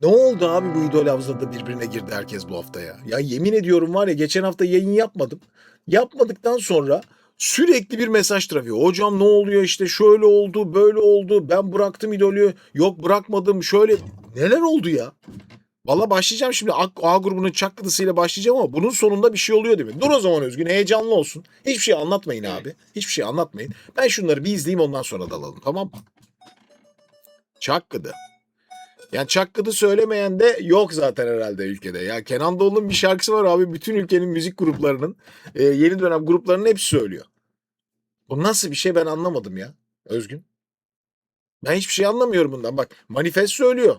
Ne oldu abi bu idol havuzunda birbirine girdi herkes bu hafta ya. Ya yemin ediyorum var ya geçen hafta yayın yapmadım. Yapmadıktan sonra sürekli bir mesaj trafiği. Hocam ne oluyor işte şöyle oldu böyle oldu ben bıraktım idolü yok bırakmadım şöyle neler oldu ya. Valla başlayacağım şimdi A grubunun çaklıdısıyla başlayacağım ama bunun sonunda bir şey oluyor değil mi? Dur o zaman Özgün heyecanlı olsun. Hiçbir şey anlatmayın abi. Hiçbir şey anlatmayın. Ben şunları bir izleyeyim ondan sonra dalalım tamam mı? Çakkıdı. Yani Çakkı'da söylemeyen de yok zaten herhalde ülkede. Ya Kenan Doğulu'nun bir şarkısı var abi. Bütün ülkenin müzik gruplarının, yeni dönem gruplarının hepsi söylüyor. Bu nasıl bir şey ben anlamadım ya Özgün. Ben hiçbir şey anlamıyorum bundan. Bak Manifest söylüyor.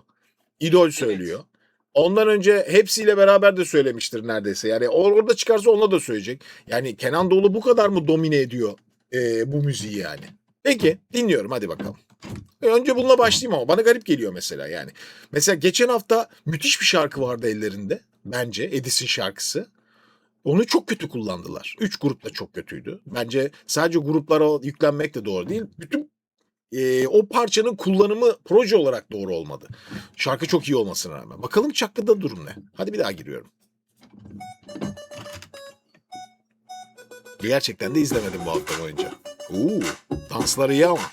İdol söylüyor. Evet. Ondan önce hepsiyle beraber de söylemiştir neredeyse. Yani orada çıkarsa onunla da söyleyecek. Yani Kenan Doğulu bu kadar mı domine ediyor bu müziği yani? Peki dinliyorum hadi bakalım. Önce bununla başlayayım ama bana garip geliyor mesela yani. Mesela geçen hafta müthiş bir şarkı vardı ellerinde. Bence Edis'in şarkısı. Onu çok kötü kullandılar. 3 grup da çok kötüydü. Bence sadece gruplara yüklenmek de doğru değil. Bütün o parçanın kullanımı proje olarak doğru olmadı. Şarkı çok iyi olmasına rağmen. Bakalım Çakkı'da durum ne? Hadi bir daha giriyorum. Gerçekten de izlemedim bu hafta boyunca. Dansları iyi ama.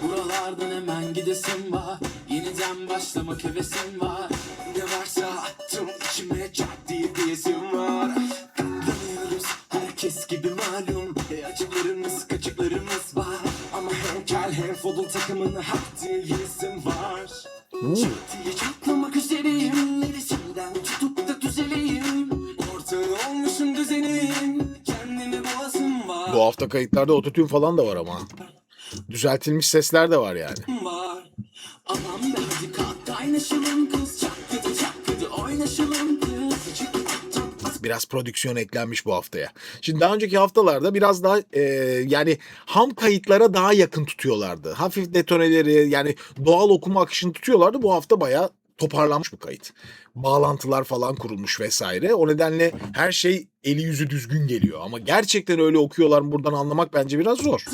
Buralardan hemen gidesim var. Yeniden başlamak hevesim var. Ne varsa attım içime çat diyesim var. Katlanıyoruz herkes gibi malum. Acılarımız kaçıklarımız var. Ama hem kel hem fodul takımını hak diye yesim var. Çat diye çatlamak üzereyim. Neresinden tutup da düzeleyim. Ortağı olmuşum düzenim. Kendimi boğazım var. Bu hafta kayıtlarda ototune falan da var ama. Düzeltilmiş sesler de var yani. Var. Anam be hadi kalk kaynaşalım kız. Çakkıdı çakkıdı oynaşalım kız. Biraz prodüksiyon eklenmiş bu haftaya. Şimdi daha önceki haftalarda biraz daha yani ham kayıtlara daha yakın tutuyorlardı. Hafif detoneleri yani doğal okuma akışını tutuyorlardı. Bu hafta bayağı toparlanmış bu kayıt. Bağlantılar falan kurulmuş vesaire. O nedenle her şey eli yüzü düzgün geliyor. Ama gerçekten öyle okuyorlar mı buradan anlamak bence biraz zor.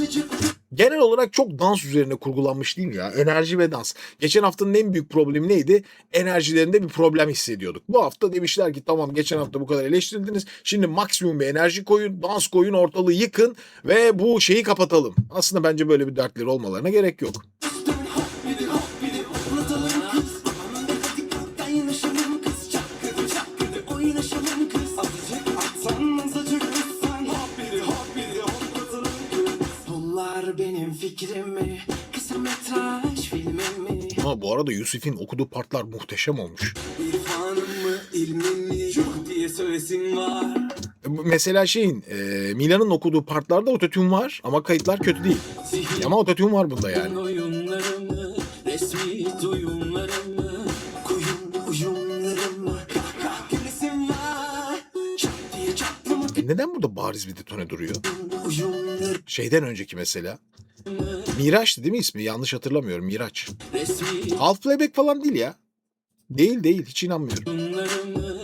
Genel olarak çok dans üzerine kurgulanmış değil mi ya? Enerji ve dans. Geçen haftanın en büyük problemi neydi? Enerjilerinde bir problem hissediyorduk. Bu hafta demişler ki tamam geçen hafta bu kadar eleştirdiniz. Şimdi maksimum bir enerji koyun, dans koyun, ortalığı yıkın ve bu şeyi kapatalım. Aslında bence böyle bir dertleri olmalarına gerek yok. Benim fikrimi kısa metraj filmimi. Ama bu arada Yusuf'in okuduğu partlar muhteşem olmuş. İrfanım mı ilmim mi yok diye söylesin var. Mesela Milan'ın okuduğu partlarda ototune var ama kayıtlar kötü değil. Ama ototune var bunda yani. Oyunlarımı, resmi duyumlarımı, koyun uyumlarımı, kahkah gülesim var. Çat diye çatlamak Neden burada bariz bir detone duruyor? uyumlarımı, Şeyden önceki mesela. Miraç'tı değil mi ismi? Yanlış hatırlamıyorum. Miraç. resmi Half playback falan değil ya. Değil. Hiç inanmıyorum. duyumlarımı.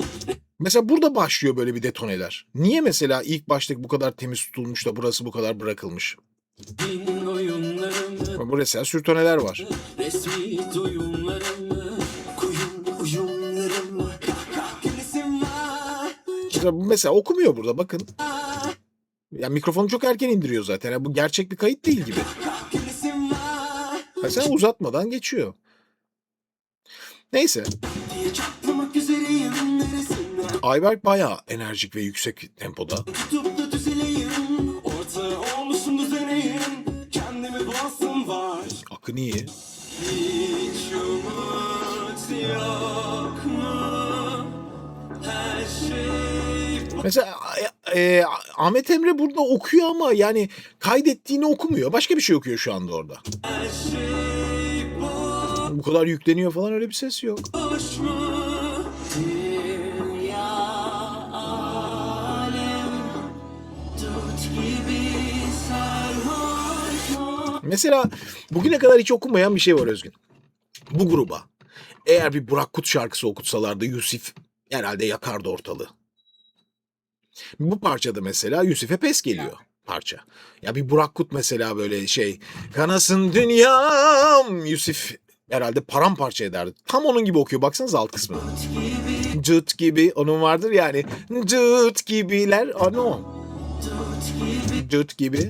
Mesela burada başlıyor böyle bir detoneler. Niye mesela ilk başta bu kadar temiz tutulmuş da burası bu kadar bırakılmış? Bin oyunlarımı, Bu mesela sürtoneler var. resmi duyumlarımı, koyun uyumlarımı, kahkah gülesim var. Mesela okumuyor burada bakın. Ya mikrofonu çok erken indiriyor zaten. Ya bu gerçek bir kayıt değil gibi. Kahkah gülesim var. Mesela uzatmadan geçiyor. Neyse. Diye çatlamak üzereyim neresinden. Ayberk bayağı enerjik ve yüksek tempoda. Tutup da düzeleyim. Ortağı olmuşum düzeneyim. Kendimi boğazım var. Akın iyi. Hiç umut yok mu? Her şey Mesela Ahmet Emre burada okuyor ama yani kaydettiğini okumuyor. Başka bir şey okuyor şu anda orada. her şey Bu kadar yükleniyor falan öyle bir ses yok. boş mu? Dünya alem dut gibi sarhoş mu? Mesela bugüne kadar hiç okunmayan bir şey var Özgün. Bu gruba eğer bir Burak Kut şarkısı okutsalardı Yusuf herhalde yakardı ortalığı. Bu parçada mesela Yusuf'e pes geliyor parça. Ya bir Burak Kut mesela böyle kanasın dünyam Yusuf Herhalde paramparça ederdi. Tam onun gibi okuyor. Baksanıza alt kısmı. Cıt gibi. Onun vardır yani. Cıt gibiler. Ano o. Cıt gibi.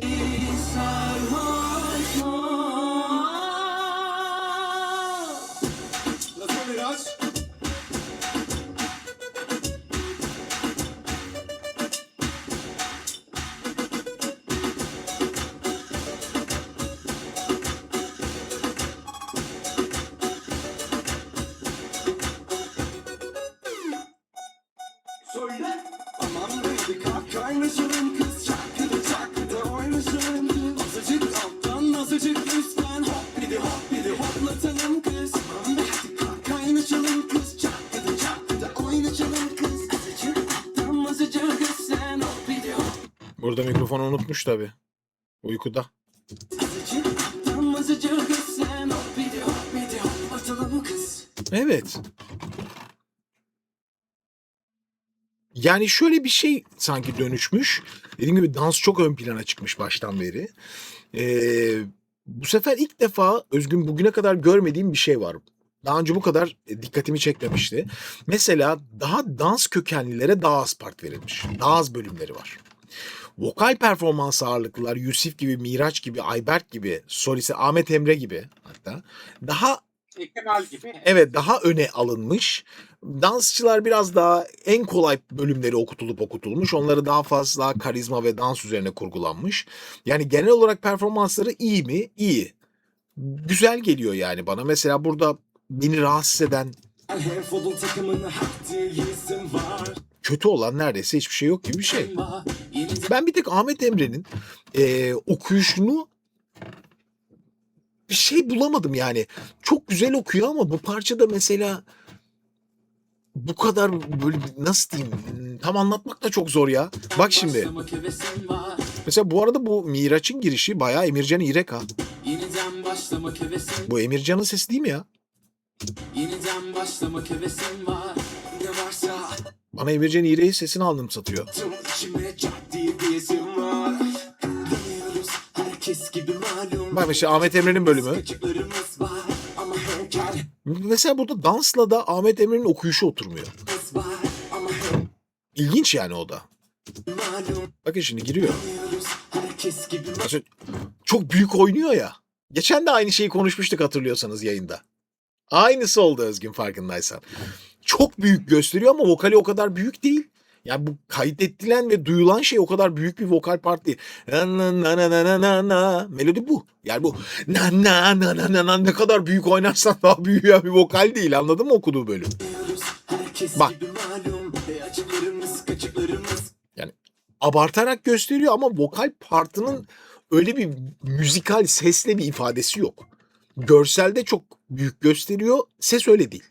Nasıl biraz? Söyle. Aman baby kalk kaynaşalım kız. Çakkıda oynaşalım kız. Azıcık alttan azıcık üstten. Hop bir de hoplatalım kız. Aman be hadi kalk kaynaşalım kız. Çakkıda oynaşalım kız. Azıcık alttan azıcık üstten. Hop bir de hop. Burada mikrofonu unutmuş tabii. Uykuda. Azıcık alttan azıcık üstten. Hop bir de hoplatalım kız. Evet. Yani şöyle bir şey sanki dönüşmüş. Dediğim gibi dans çok ön plana çıkmış baştan beri. Bu sefer ilk defa Özgün bugüne kadar görmediğim bir şey var. Daha önce bu kadar dikkatimi çekmemişti. Mesela daha dans kökenlilere daha az part verilmiş. Daha az bölümleri var. Vokal performans ağırlıklılar Yusuf gibi, Miraç gibi, Ayberk gibi, solisi Ahmet Emre gibi hatta daha Kemal gibi. evet daha öne alınmış. Dansçılar biraz daha en kolay bölümleri okutulmuş. Onları daha fazla karizma ve dans üzerine kurgulanmış. Yani genel olarak performansları iyi mi? İyi. Güzel geliyor yani bana. Mesela burada beni rahatsız eden, Handful'un takımına hak diyesim var. kötü olan neredeyse hiçbir şey yok gibi bir şey. Yeni Ben bir tek Ahmet Emre'nin okuyuşunu bir şey bulamadım yani. Çok güzel okuyor ama bu parçada mesela bu kadar böyle nasıl diyeyim tam anlatmak da çok zor ya. Bak şimdi. başlamak hevesim var. Mesela bu arada bu Miraç'ın girişi bayağı Emircan İrek ha. Yeniden başlamak hevesim. Bu Emircan'ın sesi değil mi ya? Yeniden başlamak hevesim var. Ne varsa Bana Emircan İrek'in sesini anımsatıyor. tüm içime çat diye diyesim var. Dönüyoruz herkes gibi malum. Bak mesela Ahmet Emre'nin bölümü. Kaçıklarımız var ama hünkârımız Mesela burada dansla da Ahmet Emre'nin okuyuşu oturmuyor. var ama İlginç yani o da. malum. Bakın şimdi giriyor. Dönüyoruz herkes gibi Mesela çok büyük oynuyor ya. Geçen de aynı şeyi konuşmuştuk hatırlıyorsanız yayında. Aynısı oldu Özgün farkındaysan. Çok büyük gösteriyor ama vokali o kadar büyük değil. Yani bu kaydedilen ve duyulan şey o kadar büyük bir vokal part değil. Na na na na na na na. Melodi bu. Yani bu na na na na na na ne kadar büyük oynarsan daha büyüyen bir vokal değil. Anladın mı okuduğu bölüm? Dönüyoruz herkes Bak. gibi malum. Açıklarımız kaçıklarımız. Abartarak gösteriyor ama vokal partının öyle bir müzikal sesle bir ifadesi yok. Görselde çok büyük gösteriyor, ses öyle değil.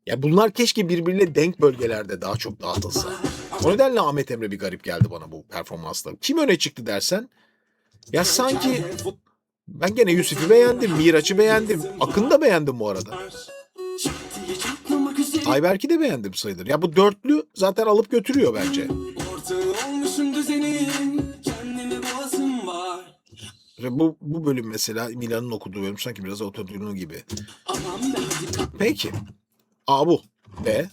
Ya bunlar keşke birbirine denk bölgelerde daha çok dağıtılsa. O nedenle Ahmet Emre bir garip geldi bana bu performansla. Kim öne çıktı dersen? Ya sanki ben gene Yusuf'u beğendim, Miraç'ı beğendim. Akın'ı da beğendim bu arada. Şak diye çatlamak üzere. Ayberk'i de beğendim sayılır. Ya bu dörtlü zaten alıp götürüyor bence. Ortağı olmuşum düzenin. Kendime boğazım var. Ve bu bölüm mesela Milan'ın okuduğu bölüm sanki biraz otodunu gibi. Aman be hadi kalk. Peki. A bu. B.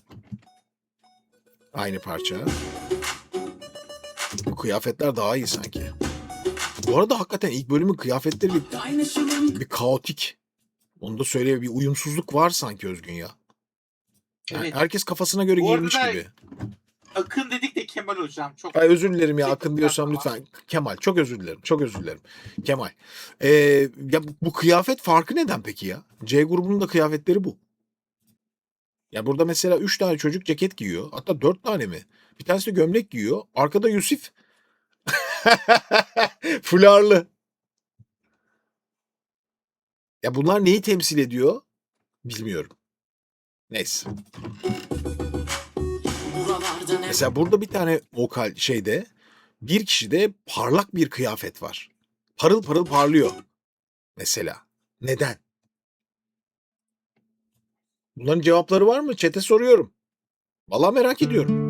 Aynı parça. Bu kıyafetler daha iyi sanki. Bu arada hakikaten ilk bölümün kıyafetleri Kaynaşalım. bir kaotik. Onu da söyleyeyim bir uyumsuzluk var sanki Özgün ya. Yani Evet. herkes kafasına göre Bu giyinmiş arada- gibi. Akın dedik de Kemal hocam. Çok Ay özür dilerim ya Tek Akın diyorsam var. lütfen. Kemal çok özür dilerim. Çok özür dilerim. Kemal. Ya bu kıyafet farkı neden peki ya? C grubunun da kıyafetleri bu. Ya burada mesela 3 tane çocuk ceket giyiyor. Hatta 4 tane mi? Bir tanesi de gömlek giyiyor. Arkada Yusuf. Fularlı. Ya bunlar neyi temsil ediyor? Bilmiyorum. Neyse. Buralarda ne Mesela burada bir tane vokal şeyde bir kişide parlak bir kıyafet var. Parıl parıl parlıyor. Mesela. Neden? Bunların cevapları var mı? Çete soruyorum. Vallahi merak ediyorum.